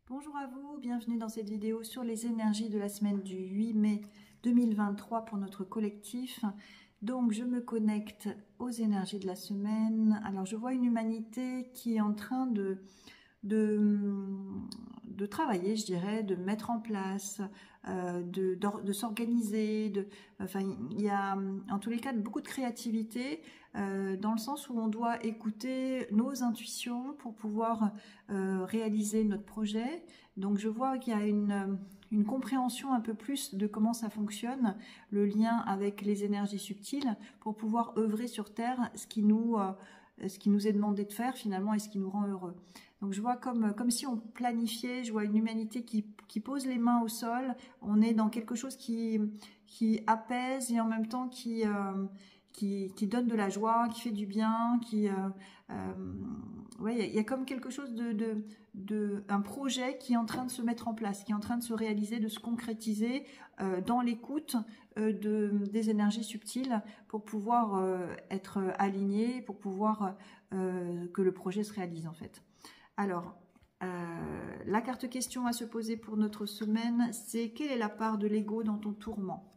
Bonjour à vous, bienvenue dans cette vidéo sur les énergies de la semaine du 8 mai 2023 pour notre collectif. Donc je me connecte aux énergies de la semaine. Alors je vois une humanité qui est en train de travailler, je dirais, de mettre en place, de s'organiser. Enfin, il y a en tous les cas beaucoup de créativité dans le sens où on doit écouter nos intuitions pour pouvoir réaliser notre projet. Donc je vois qu'il y a une compréhension un peu plus de comment ça fonctionne, le lien avec les énergies subtiles pour pouvoir œuvrer sur Terre ce qui nous est demandé de faire finalement et ce qui nous rend heureux. Donc je vois comme si on planifiait, je vois une humanité qui pose les mains au sol, on est dans quelque chose qui apaise et en même temps qui donne de la joie, qui fait du bien, ouais, il y a comme quelque chose un projet qui est en train de se mettre en place, qui est en train de se réaliser, de se concrétiser dans l'écoute des énergies subtiles pour pouvoir être aligné, pour pouvoir que le projet se réalise en fait. Alors, la carte question à se poser pour notre semaine, c'est quelle est la part de l'ego dans ton tourment?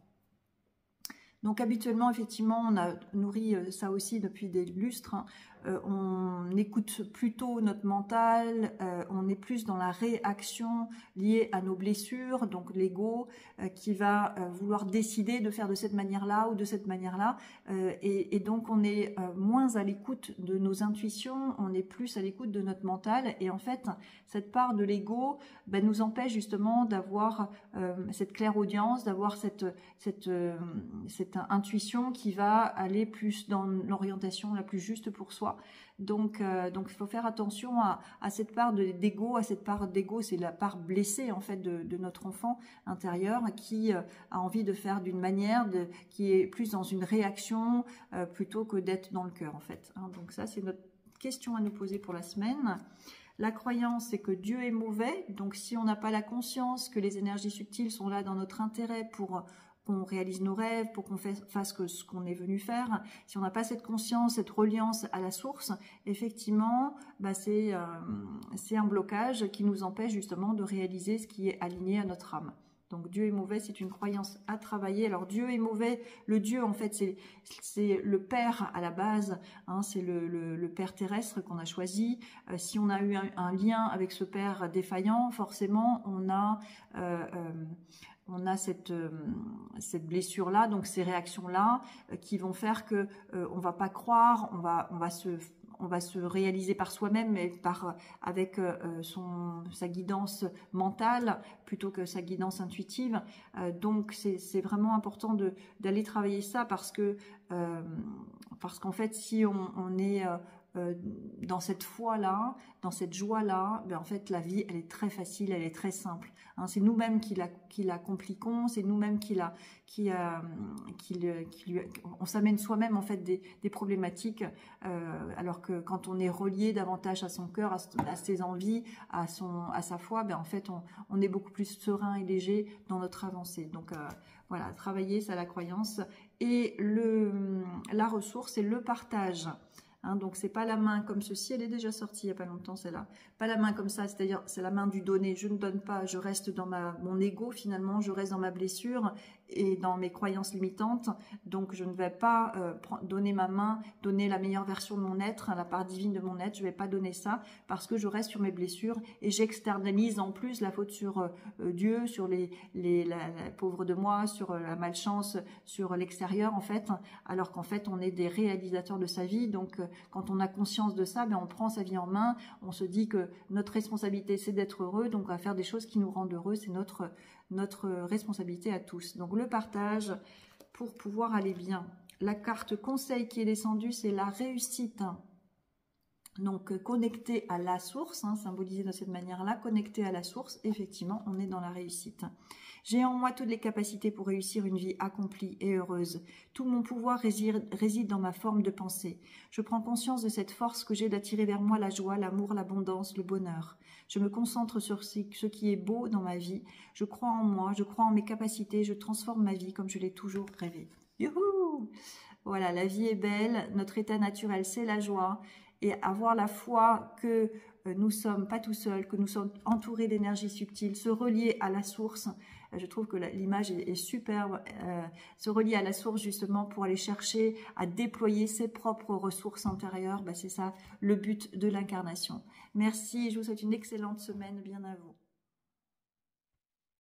Donc habituellement, effectivement, on a nourri ça aussi depuis des lustres, hein. On écoute plutôt notre mental, on est plus dans la réaction liée à nos blessures, donc l'ego qui va vouloir décider de faire de cette manière-là ou de cette manière-là, et donc on est moins à l'écoute de nos intuitions, on est plus à l'écoute de notre mental, et en fait, cette part de l'ego nous empêche justement d'avoir cette clairaudience, d'avoir cette intuition qui va aller plus dans l'orientation la plus juste pour soi. Donc il faut faire attention à cette part d'ego, c'est la part blessée en fait de notre enfant intérieur qui a envie de faire d'une manière, qui est plus dans une réaction plutôt que d'être dans le cœur en fait. Hein. Donc ça c'est notre question à nous poser pour la semaine. La croyance, c'est que Dieu est mauvais. Donc si on n'a pas la conscience que les énergies subtiles sont là dans notre intérêt pour qu'on réalise nos rêves, pour qu'on fasse ce qu'on est venu faire, si on n'a pas cette conscience, cette reliance à la source, effectivement, c'est un blocage qui nous empêche justement de réaliser ce qui est aligné à notre âme. Donc Dieu est mauvais, c'est une croyance à travailler. Alors Dieu est mauvais, le Dieu en fait c'est le Père à la base, hein, c'est le Père terrestre qu'on a choisi. Si on a eu un lien avec ce Père défaillant, forcément on a cette blessure-là, donc ces réactions-là qui vont faire que on va pas croire, on va se réaliser par soi-même, mais avec sa guidance mentale plutôt que sa guidance intuitive. Donc c'est vraiment important d'aller travailler ça parce qu'en fait si on est dans cette foi-là, dans cette joie-là, en fait la vie elle est très facile, elle est très simple. Hein, c'est nous-mêmes qui la compliquons, c'est nous-mêmes on s'amène soi-même en fait des problématiques, alors que quand on est relié davantage à son cœur, à ses envies, à sa foi, en fait on est beaucoup plus serein et léger dans notre avancée. Donc voilà, travailler ça la croyance et la ressource, c'est le partage. Hein, donc c'est pas la main comme ceci, elle est déjà sortie il n'y a pas longtemps celle-là. Pas la main comme ça, c'est-à-dire c'est la main du donner, je ne donne pas, je reste dans mon ego finalement, je reste dans ma blessure et dans mes croyances limitantes. Donc je ne vais pas donner ma main, donner la meilleure version de mon être, la part divine de mon être, je ne vais pas donner ça parce que je reste sur mes blessures et j'externalise en plus la faute sur Dieu, sur la pauvre de moi, sur la malchance, sur l'extérieur en fait, alors qu'en fait on est des réalisateurs de sa vie. Donc quand on a conscience de ça, on prend sa vie en main, on se dit que notre responsabilité c'est d'être heureux, donc on va faire des choses qui nous rendent heureux, c'est notre responsabilité à tous. Donc le partage pour pouvoir aller bien. La carte conseil qui est descendue, c'est la réussite. Donc connecté à la source, hein, symbolisé de cette manière-là, connecté à la source, effectivement, on est dans la réussite. J'ai en moi toutes les capacités pour réussir une vie accomplie et heureuse. Tout mon pouvoir réside dans ma forme de pensée. Je prends conscience de cette force que j'ai d'attirer vers moi la joie, l'amour, l'abondance, le bonheur. Je me concentre sur ce qui est beau dans ma vie. Je crois en moi, je crois en mes capacités, je transforme ma vie comme je l'ai toujours rêvé. Youhou! Voilà, la vie est belle, notre état naturel c'est la joie et avoir la foi que nous sommes pas tout seuls, que nous sommes entourés d'énergie subtile, se relier à la source. Je trouve que l'image est superbe, se relier à la source justement pour aller chercher à déployer ses propres ressources intérieures. C'est ça le but de l'incarnation. Merci, je vous souhaite une excellente semaine, bien à vous.